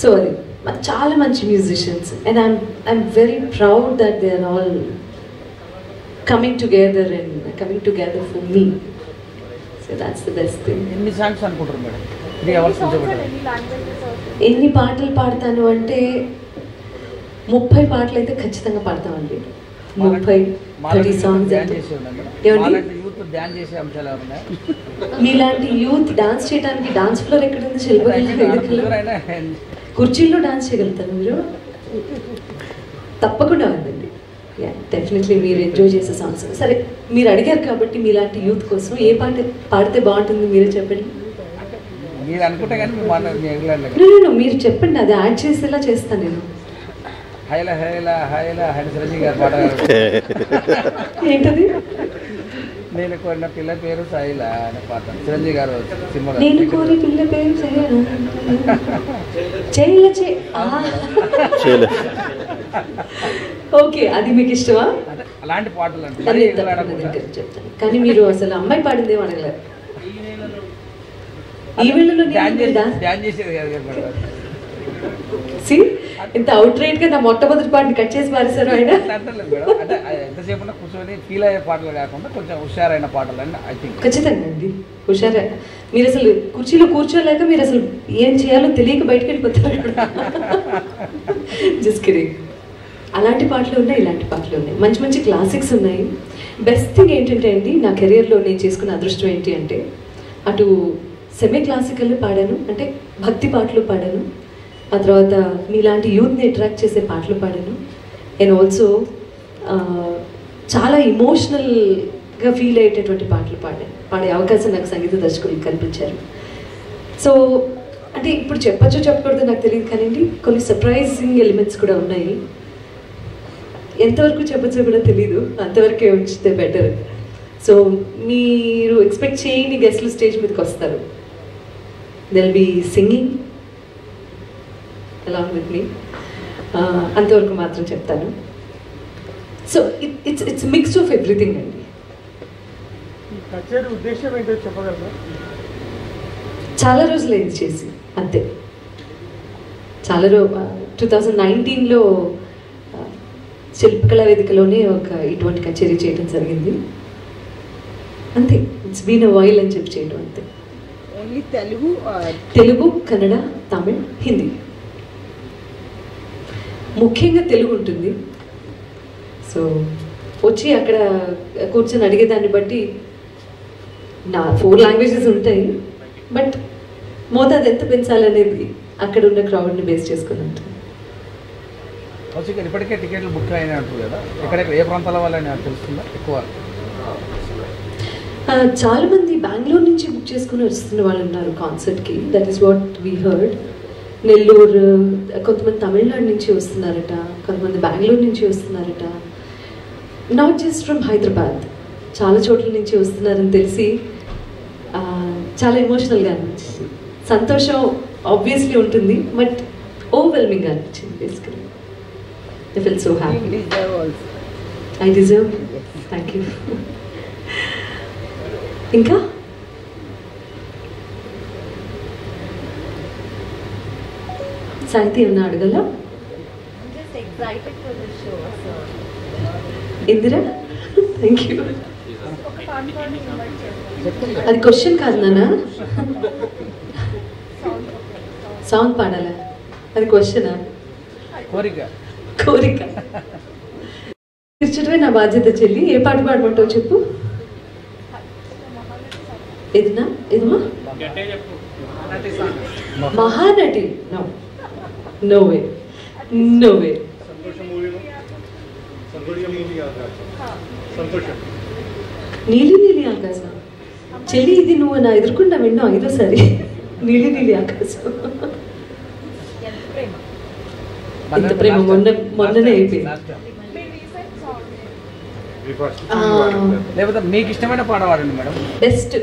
So అది చాలా మంచి musicians and I'm very proud that they are all coming together for me. So that's the best thing. ఎన్ని songs అనుకుంటారు madam 3 hours ఎన్ని పాటలు పాడతాను అంటే 30 పాటలు అయితే ఖచ్చితంగా పాడతామండి. 30-30 సాంగ్స్. మీలాంటి యూత్ డాన్స్ చేయడానికి డాన్స్ ఫ్లోర్ ఎక్కడుంది? కుర్చీల్లో డాన్స్ చేయగలుగుతారు మీరు? తప్పకుండా ఉందండి. డెఫినెట్లీ మీరు ఎంజాయ్ చేసే సాంగ్స్. సరే మీరు అడిగారు కాబట్టి మీలాంటి యూత్ కోసం ఏ పాట పాడితే బాగుంటుంది మీరే చెప్పండి. మీరు చెప్పండి, అది యాడ్ చేసేలా చేస్తాను నేను. ఏంటది? నేను కోరిన పిల్ల పేరు సైల అనే పాట చిరంజీవి గారు సినిమా. నేను కోరి పిల్ల పేరు ఓకే, అది మీకు ఇష్టమా? అలాంటి పాటలు చెప్తాను. కానీ మీరు అసలు అమ్మాయి పాడింది ఏమో అడగలేరు. ఈ వేళలో డ్యాన్స్ చేసేది కదా. ఇంత అవుట్ రైట్ గా నా మొట్టమొదటి పాటని కట్ చేసి పారేశారు ఆయన. అంటే ఎంతసేపు కూర్చొని ఫీల్ అయ్యే పాటలు కాకుండా కొంచెం హుషారైన పాటలు అని ఐ థింక్. ఖచ్చితంగా అండి, హుషారే. మీరు అసలు కుర్చీలో కూర్చోలేక మీరు అసలు ఏం చేయాలో తెలియక బయటకు వెళ్ళిపోతారు. Just kidding. అలాంటి పాటలు ఉన్నాయి, ఇలాంటి పాటలు ఉన్నాయి, మంచి మంచి క్లాసిక్స్ ఉన్నాయి. బెస్ట్ థింగ్ ఏంటంటే అండి, నా కెరియర్లో నేను చేసుకున్న అదృష్టం ఏంటి అంటే, అటు సెమీ క్లాసికల్ పాడాను, అంటే భక్తి పాటలు పాడాను, ఆ తర్వాత మీలాంటి యూత్ని అట్రాక్ట్ చేసే పాటలు పాడాను, అండ్ ఆల్సో చాలా ఇమోషనల్గా ఫీల్ అయ్యేటటువంటి పాటలు పాడే అవకాశం నాకు సంగీత దర్శకులు కల్పించారు. సో అంటే ఇప్పుడు చెప్పచ్చో చెప్పకూడదు నాకు తెలియదు, కానీ కొన్ని సర్ప్రైజింగ్ ఎలిమెంట్స్ కూడా ఉన్నాయి. ఎంతవరకు చెప్పచ్చో కూడా తెలీదు, అంతవరకే ఉంచితే బెటర్. సో మీరు ఎక్స్పెక్ట్ చేయని గెస్ట్లు స్టేజ్ మీదకి వస్తారు. They'll be singing along with me. అంతవరకు మాత్రం చెప్తాను. So it's mix of everything అండి. ఉద్దేశం ఏంటో చెప్పగలరా? చాలా రోజులు ఇది చేసి అంతే. 2019లో శిల్పకళా వేదికలోనే ఇటువంటి కచేరీ చేయడం జరిగింది అంతే. ఇట్స్ బీన్ అ వైల్ అని చెప్పి చేయడం అంతే. ఓన్లీ తెలుగు, కన్నడ, తమిళ్, హిందీ. ముఖ్యంగా తెలుగు ఉంటుంది. సో వచ్చి అక్కడ కూర్చొని అడిగేదాన్ని బట్టి నా 4 లాంగ్వేజెస్ ఉంటాయి, బట్ మోతాదు ఎంత పెంచాలనేది అక్కడ ఉన్న క్రౌడ్ని బేస్ చేసుకుని ఉంటుంది. ఇప్పటికే టికెట్లు బుక్ అయినా అంటారు కదా, ఎక్కడెక్కడ ఏ ప్రాంతాల వాళ్ళని తెలుస్తుందా? ఎక్కువ చాలామంది బెంగళూరు నుంచి బుక్ చేసుకుని వస్తున్న వాళ్ళు ఉన్నారు కాన్సర్ట్కి. That is what we heard. Nellore, కొంతమంది తమిళనాడు నుంచి వస్తున్నారట, కొంతమంది బెంగళూరు నుంచి వస్తున్నారట, నాట్ జస్ట్ ఫ్రమ్ హైదరాబాద్, చాలా చోట్ల నుంచి వస్తున్నారని తెలిసి చాలా ఎమోషనల్గా అనిపించింది. సంతోషం ఆబ్వియస్లీ ఉంటుంది, బట్ ఓవర్వెల్మింగ్గా అనిపించింది. Basically I feel so happy. I deserve. Thank you. ఇంకా సాహితీ ఏమన్నా అడగల? Indira, thank you. అది క్వశ్చన్ కాదు నాన్న, సాంగ్ పాడాలా? అది క్వశ్చనా? కోరిక. తీర్చడమే నా బాధ్యత చెల్లి. ఏ పాట పాడమంటావు చెప్పు. ఎదుమా మహానటి? No way. నీలి నీలి ఆకాశం చెల్లి, ఇది నువ్వు నా ఎదుర్కొంటా విన్నా 5వ సారి. నీలి నీలి ఆకాశం. ఇంత ప్రేమ మొన్ననే అయిపోయింది. లేకపోతే మీకు ఇష్టమైన పాడవాడండి మేడం. బెస్ట్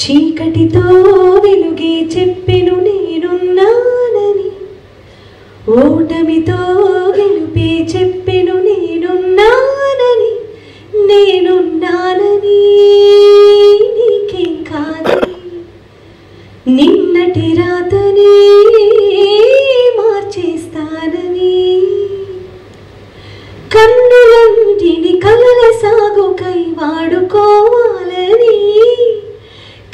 చీకటితో వెలుగే చెప్పెను నేనున్నానని, ఓటమితో గెలుపే చెప్పెను నేనున్నానని, నేనున్నానని నేనున్నానని నీకేం కాదని నిన్నటి రాతని మార్చేస్తానని కన్నులంటిని కలల సాగుకై వాడుకోవాలని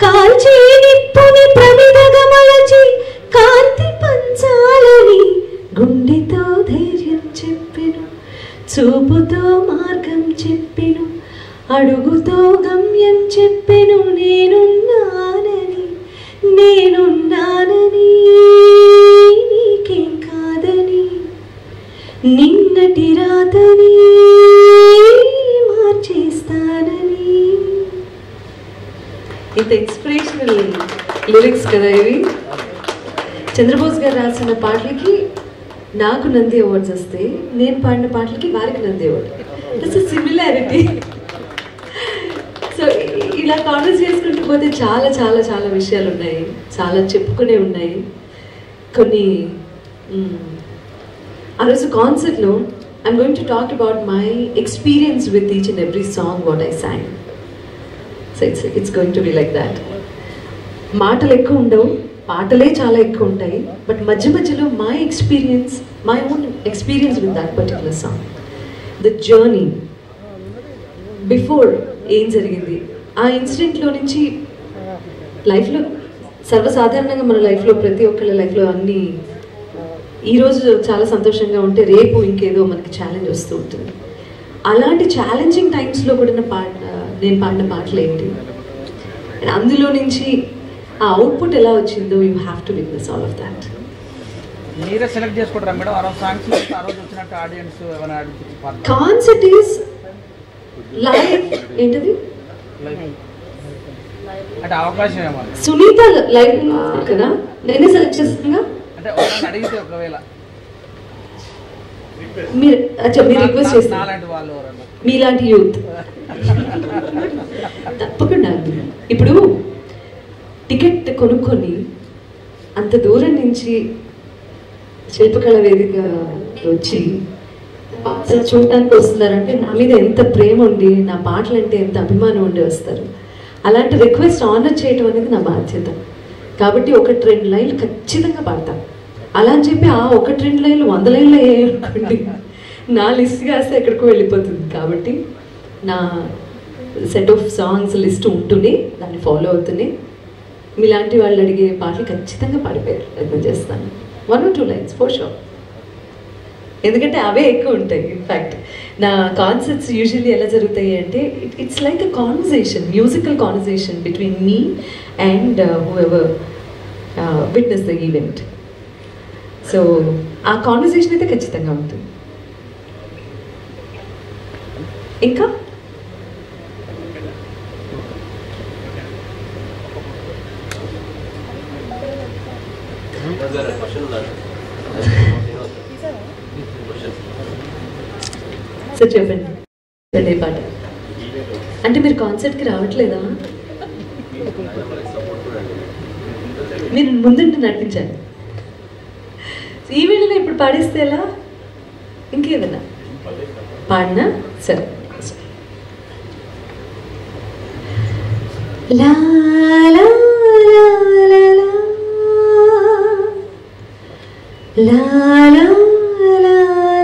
కాల్చే నిప్పుని ప్రమిదగా మలచి కాంతి పంచాలని గుండెతో ధైర్యం చెప్పెను చూపుతో మార్గం చెప్పెను అడుగుతో గమ్యం చెప్పెను నేనున్నానని నీకేం కాదని నిన్నటి రాతని మార్చేస్తానని. ఇంత ఇన్స్పిరేషనల్ లిరిక్స్ కదా ఇవి. చంద్రబోస్ గారు రాసిన పాటలకి నాకు నంది అవార్డ్స్ వస్తాయి, నేను పాడిన పాటలకి వారికి Nandi award. It's similarity. So ఇలా కాన్వర్స్ చేసుకుంటూ పోతే చాలా చాలా చాలా విషయాలు ఉన్నాయి, చాలా చెప్పుకునే ఉన్నాయి. కొన్ని ఆ రోజు కాన్సర్ట్లో I'm going to talk about my experience with each and every song what I sang. So it's going to be like that. మాటలు ఎక్కువ ఉండవు, పాటలే చాలా ఎక్కువ ఉంటాయి. బట్ మధ్య మధ్యలో my own experience with that particular song, the journey before ఏం జరిగింది, ఆ ఇన్సిడెంట్లో నుంచి లైఫ్లో సర్వసాధారణంగా మన లైఫ్లో ప్రతి ఒక్కళ్ళ లైఫ్లో అన్నీ ఈరోజు చాలా సంతోషంగా ఉంటే రేపు ఇంకేదో మనకి ఛాలెంజ్ వస్తూ ఉంటుంది. అలాంటి ఛాలెంజింగ్ టైమ్స్లో కూడా నేను పాడిన పాటలు ఏంటి, అందులో నుంచి ఆ అవుట్పుట్ ఎలా వచ్చిందో you have to witness all of that. మీరే సెలెక్ట్ చేసుకుంటారా మేడం ఆ రోజు సాంగ్స్? ఆ రోజు వచ్చినట్టు ఆడియన్స్ ఏమైనా కాన్సెప్ట్ ఈస్ లైవ్ ఏంటది అంటే అవకాశం ఏమో సునీత లైవ్ కదా, నేనే సెలెక్ట్ చేస్తున్నా. అంటే అడిగితే ఒకవేళ మీరు రిక్వెస్ట్ చేస్తారు మీలాంటి యూత్ తప్పకుండా. ఇప్పుడు టికెట్ కొనుక్కొని అంత దూరం నుంచి శిల్పకళ వేదిక వచ్చి చూడటానికి వస్తున్నారంటే నా మీద ఎంత ప్రేమ ఉండి, నా పాటలు అంటే ఎంత అభిమానం ఉండి వస్తారు. అలాంటి రిక్వెస్ట్ ఆనర్ చేయడం అనేది నా బాధ్యత. కాబట్టి 1-2 లైన్లు ఖచ్చితంగా పాడతాను. అలా అని చెప్పి ఆ 1-2 లైన్లు 100 లైన్లు అయ్యాయనుకోండి, నా లిస్ట్ కాస్తే ఎక్కడికో వెళ్ళిపోతుంది. కాబట్టి నా సెట్ ఆఫ్ సాంగ్స్ లిస్ట్ ఉంటూనే దాన్ని ఫాలో అవుతూనే మీలాంటి వాళ్ళు అడిగే పాటలు ఖచ్చితంగా పాడిపోయారు ప్రయత్నం చేస్తాను. 1 or 2 లైన్స్ ఫర్ షూర్. ఎందుకంటే అవే ఎక్కువ ఉంటాయి. ఇన్ఫ్యాక్ట్ నా కాన్సర్ట్స్ యూజువల్లీ ఎలా జరుగుతాయి అంటే it's like a conversation, musical conversation between me and whoever witness the event. So ఆ కాన్వర్సేషన్ అయితే ఖచ్చితంగా ఉంటుంది. ఇంకా సార్ చెప్పండి అదే పాట. అంటే మీరు కాన్సర్ట్కి రావట్లేదా? మీరు ముందుండి నటించాను. ఈ వేళలో ఇప్పుడు పాడేస్తే ఎలా? ఇంకేదన్నా పాడినా సరే. లా లా లా లా లా లా లా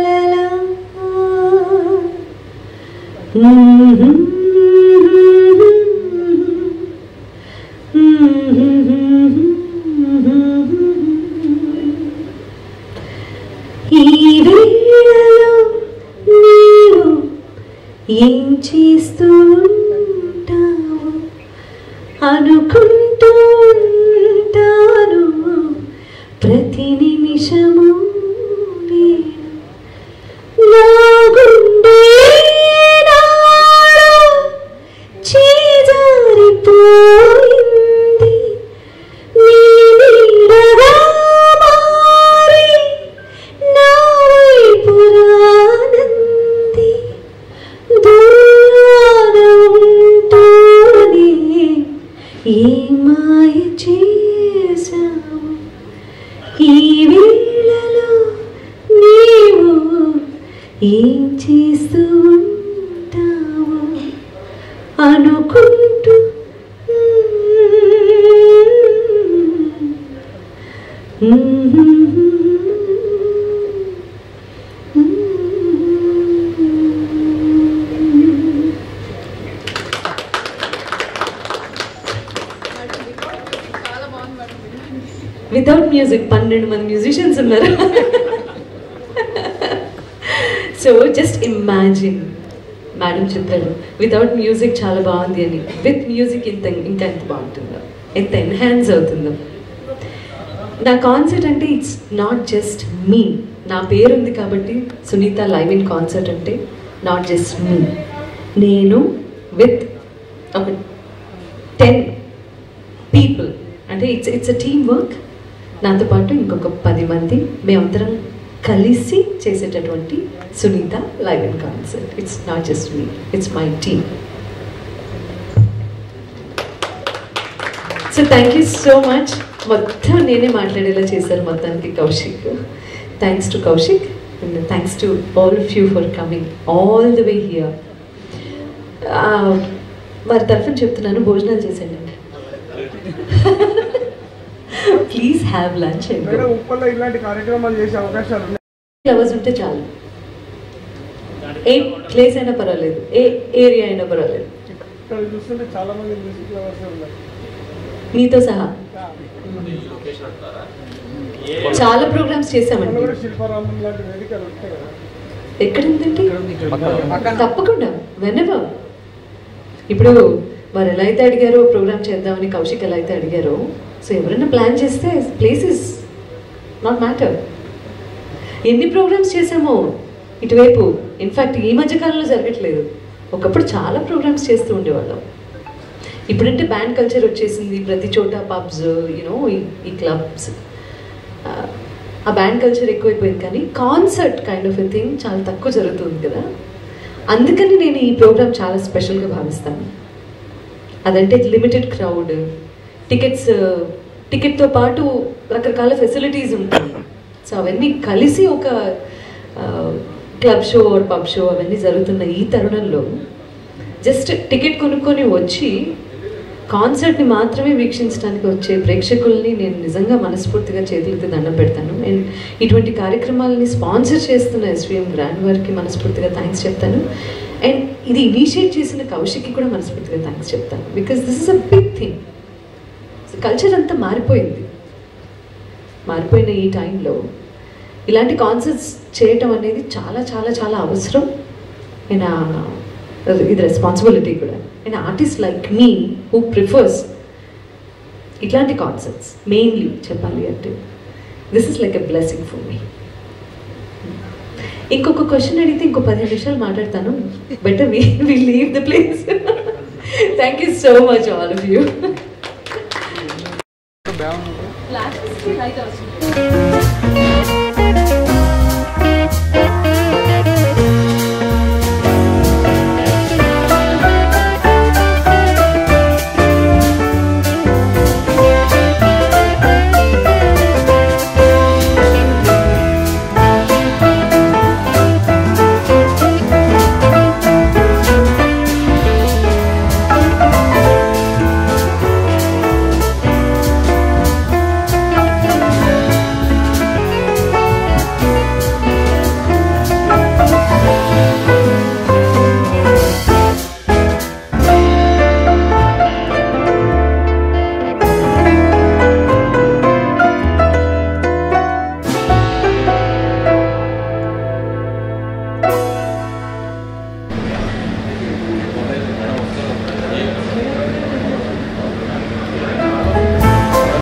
లా లా. ఈ వేళలో నీవు ఏం చేస్తూ ఉంటావు అనుకుంటూ ఉంటాను ప్రతి నిమిషము. నా గుండె చేజారిపోయింది నీ నీడగా మారి నా వైపు రానంది. దూరాన ఉంటూనే ఏ మాయ చేశావు ఈ వేళలో నీవు ఏం చేస్తూ ఉంటావు అనుకుంటూ వితౌట్ మ్యూజిక్ 12 మంది మ్యూజిషియన్స్ ఉన్నారు. సో జస్ట్ ఇమాజిన్ మేడం చెప్పారు వితౌట్ మ్యూజిక్ చాలా బాగుంది అని. విత్ మ్యూజిక్ ఇంకా ఎంత బాగుంటుందో, ఎంత ఎన్హాన్స్ అవుతుందో. నా కాన్సర్ట్ అంటే ఇట్స్ నాట్ జస్ట్ మీ, నా పేరు ఉంది కాబట్టి సునీత లైవ్ ఇన్ కాన్సర్ట్ అంటే నాట్ జస్ట్ మీ, నేను విత్ ఒక 10 పీపుల్, అంటే ఇట్స్ అ టీమ్ వర్క్. నాతో పాటు ఇంకొక 10 మంది మేమందరం కలిసి చేసేటటువంటి Sunitha live in concert. It's not just me, it's my team. So thank you so much. మొత్తం నేనే మాట్లాడేలా చేశారు మొత్తానికి Kaushik. Thanks to Kaushik and thanks to all of you for coming all the way here. వారి తరఫున చెప్తున్నాను, భోజనాలు చేసేయండి. Please have lunch. ఇలాంటి కార్యక్రమాలు చేసే అవకాశాలు ఫ్లవర్స్ ఉంటే చాలు, ఏ ప్లేస్ అయినా పర్వాలేదు, ఏ ఏరియా అయినా పర్వాలేదు. ఇక్కడ చూస్తుంటే చాలా మంది మ్యూజిక్ లవర్స్ ఉన్నారు మీతో సహా. చాలా ప్రోగ్రామ్స్ చేసామండి. శిల్పారామం లాంటి వేదికలు ఉంటాయి కదా, ఎక్కడ ఉందండి? తప్పకుండా వెనెవర్. ఇప్పుడు వారు ఎలా అయితే అడిగారో ప్రోగ్రామ్ చేద్దామని, కౌశిక్ ఎలా అయితే అడిగారో, సో ఎవరైనా ప్లాన్ చేస్తే ప్లేస్ ఇస్ నాట్ మ్యాటర్. ఎన్ని ప్రోగ్రామ్స్ చేసామో ఇటువైపు. ఇన్ఫ్యాక్ట్ ఈ మధ్యకాలంలో జరగట్లేదు, ఒకప్పుడు చాలా ప్రోగ్రామ్స్ చేస్తూ ఉండేవాళ్ళం. ఇప్పుడంటే బ్యాండ్ కల్చర్ వచ్చేసింది, ప్రతి చోట పబ్స్, యూనో ఈ క్లబ్స్, ఆ బ్యాండ్ కల్చర్ ఎక్కువైపోయింది. కానీ concert kind of a thing చాలా తక్కువ జరుగుతుంది కదా. అందుకని నేను ఈ ప్రోగ్రామ్ చాలా స్పెషల్గా భావిస్తాను. అదంటే లిమిటెడ్ క్రౌడ్, టికెట్తో పాటు రకరకాల ఫెసిలిటీస్ ఉంటాయి. సో అవన్నీ కలిసి ఒక club show or pub show అవన్నీ జరుగుతున్న ఈ తరుణంలో జస్ట్ టికెట్ కొనుక్కొని వచ్చి కాన్సర్ట్ని మాత్రమే వీక్షించడానికి వచ్చే ప్రేక్షకుల్ని నేను నిజంగా మనస్ఫూర్తిగా చేతులకి దండం పెడతాను. అండ్ ఇటువంటి కార్యక్రమాలని స్పాన్సర్ చేస్తున్న ఎస్విఎం గ్రాండ్ వారికి మనస్ఫూర్తిగా థ్యాంక్స్ చెప్తాను. అండ్ ఇది ఇనిషియేట్ చేసిన కౌశిక్కి కూడా మనస్ఫూర్తిగా థ్యాంక్స్ చెప్తాను. Because this is a big thing. Culture అంతా మారిపోయింది. మారిపోయిన ఈ టైంలో ఇలాంటి కాన్సర్ట్స్ చేయటం అనేది చాలా చాలా చాలా అవసరం. అండ్ ఇది రెస్పాన్సిబిలిటీ కూడా. And artist like me who prefers ఇట్లాంటి కాన్సర్ట్స్ మెయిన్లీ చెప్పాలి అంటే this is like a blessing for me. ఇంకొక క్వశ్చన్ అడిగితే ఇంకో 15 నిమిషాలు మాట్లాడతాను. Better we leave the place. Thank you so much all of you.